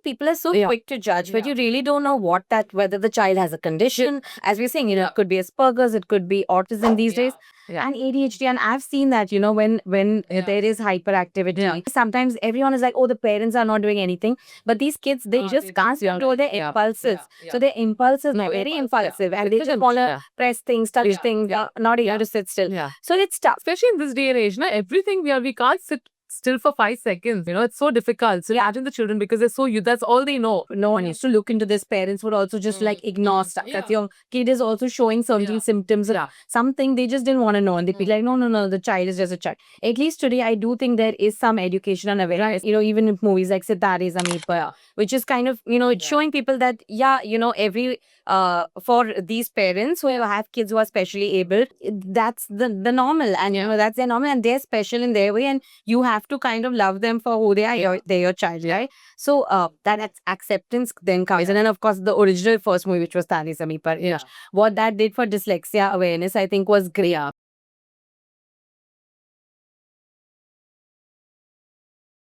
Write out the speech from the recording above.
people are so quick to judge, but you really don't know whether the child has a condition. As we're saying, it could be Asperger's, it could be autism these days. And ADHD, and I've seen that, when there is hyperactivity, sometimes everyone is like, oh, the parents are not doing anything, but these kids, they just can't control their impulses. So their impulses are very impulsive, and they just want to press things, touch things, not able to sit still. So it's tough. Especially in this day and age, everything we can't sit still for 5 seconds. It's so difficult. So imagine the children, because they're so you. That's all they know. No one used to look into this. Parents would also just like ignore stuff. That your kid is also showing certain symptoms of something they just didn't want to know. And they'd be like, no, the child is just a child. At least today, I do think there is some education and awareness. Even in movies like Sitare Zameen Par, which is kind of, it's showing people that, every, for these parents who have kids who are specially able, that's the normal. And, that's their normal, and they're special in their way. And you have to kind of love them for who they are. They're your child, right? So that acceptance then comes. And then, of course, the original first movie, which was Tare Zameen Par, what that did for dyslexia awareness, I think, was great.